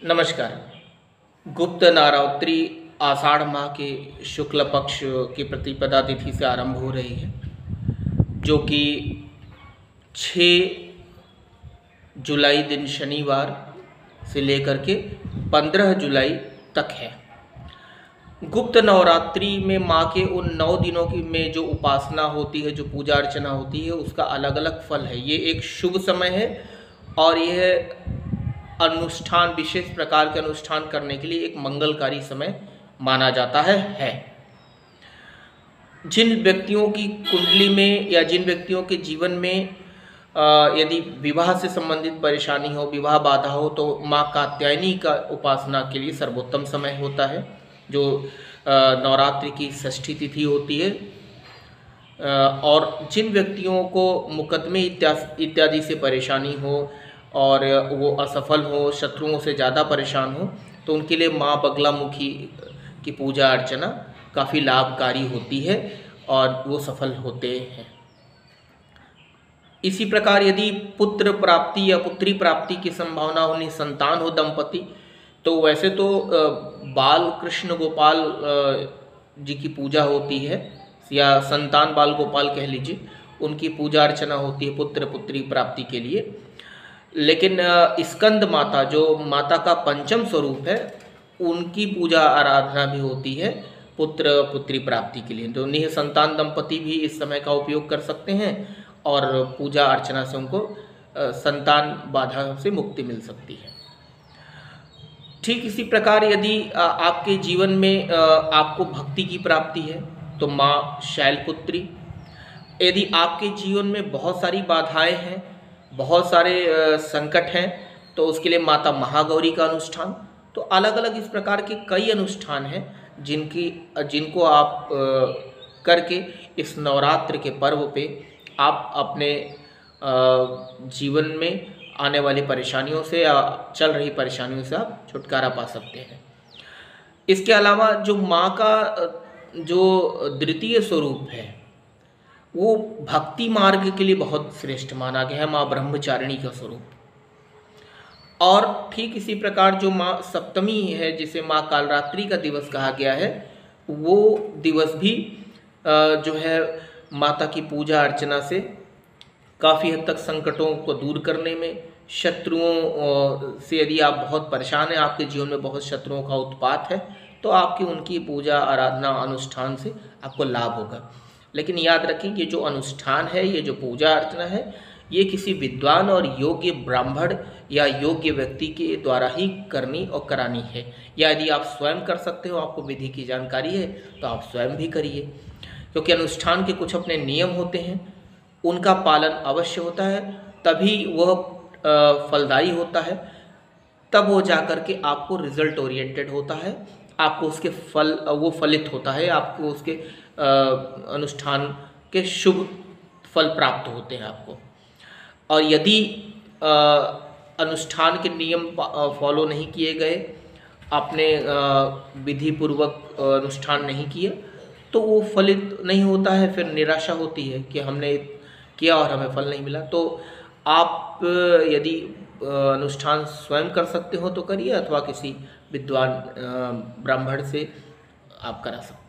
नमस्कार। गुप्त नारावत्री आषाढ़ माह के शुक्ल पक्ष की प्रतिपदा तिथि से आरंभ हो रही है, जो कि 6 जुलाई दिन शनिवार से लेकर के 15 जुलाई तक है। गुप्त नवरात्रि में माँ के उन 9 दिनों की में जो उपासना होती है, जो पूजा अर्चना होती है, उसका अलग अलग फल है। ये एक शुभ समय है और यह अनुष्ठान, विशेष प्रकार के अनुष्ठान करने के लिए एक मंगलकारी समय माना जाता है। जिन व्यक्तियों की कुंडली में या जिन व्यक्तियों के जीवन में यदि विवाह से संबंधित परेशानी हो, विवाह बाधा हो, तो माँ कात्यायनी का उपासना के लिए सर्वोत्तम समय होता है, जो नवरात्रि की षष्ठी तिथि होती है। और जिन व्यक्तियों को मुकदमे इत्यादि से परेशानी हो और वो असफल हो, शत्रुओं से ज़्यादा परेशान हो, तो उनके लिए माँ बगलामुखी की पूजा अर्चना काफ़ी लाभकारी होती है और वो सफल होते हैं। इसी प्रकार यदि पुत्र प्राप्ति या पुत्री प्राप्ति की संभावना हो, निसंतान हो दंपति, तो वैसे तो बाल कृष्ण गोपाल जी की पूजा होती है, या संतान बाल गोपाल कह लीजिए, उनकी पूजा अर्चना होती है पुत्र पुत्री प्राप्ति के लिए। लेकिन स्कंद माता, जो माता का पंचम स्वरूप है, उनकी पूजा आराधना भी होती है पुत्र पुत्री प्राप्ति के लिए। तो निसंतान दंपति भी इस समय का उपयोग कर सकते हैं और पूजा अर्चना से उनको संतान बाधा से मुक्ति मिल सकती है। ठीक इसी प्रकार यदि आपके जीवन में आपको भक्ति की प्राप्ति है, तो माँ शैलपुत्री। यदि आपके जीवन में बहुत सारी बाधाएं हैं, बहुत सारे संकट हैं, तो उसके लिए माता महागौरी का अनुष्ठान। तो अलग अलग इस प्रकार के कई अनुष्ठान हैं जिनको आप करके इस नवरात्र के पर्व पे आप अपने जीवन में आने वाली परेशानियों से या चल रही परेशानियों से आप छुटकारा पा सकते हैं। इसके अलावा जो माँ का जो द्वितीय स्वरूप है, वो भक्ति मार्ग के लिए बहुत श्रेष्ठ माना गया है, माँ ब्रह्मचारिणी का स्वरूप। और ठीक इसी प्रकार जो माँ सप्तमी है, जिसे माँ कालरात्रि का दिवस कहा गया है, वो दिवस भी जो है माता की पूजा अर्चना से काफ़ी हद तक संकटों को दूर करने में, शत्रुओं से यदि आप बहुत परेशान हैं, आपके जीवन में बहुत शत्रुओं का उत्पात है, तो आपकी उनकी पूजा आराधना अनुष्ठान से आपको लाभ होगा। लेकिन याद रखें, ये जो अनुष्ठान है, ये जो पूजा अर्चना है, ये किसी विद्वान और योग्य ब्राह्मण या योग्य व्यक्ति के द्वारा ही करनी और करानी है। या यदि आप स्वयं कर सकते हो, आपको विधि की जानकारी है, तो आप स्वयं भी करिए, क्योंकि अनुष्ठान के कुछ अपने नियम होते हैं, उनका पालन अवश्य होता है, तभी वह फलदायी होता है, तब वो जा कर के आपको रिजल्ट ओरिएंटेड होता है, आपको उसके फल वो फलित होता है, आपको उसके अनुष्ठान के शुभ फल प्राप्त होते हैं आपको। और यदि अनुष्ठान के नियम फॉलो नहीं किए गए, आपने विधि पूर्वक अनुष्ठान नहीं किए, तो वो फलित नहीं होता है, फिर निराशा होती है कि हमने किया और हमें फल नहीं मिला। तो आप यदि अनुष्ठान स्वयं कर सकते हो तो करिए, अथवा किसी विद्वान ब्राह्मण से आप करा सकते हैं।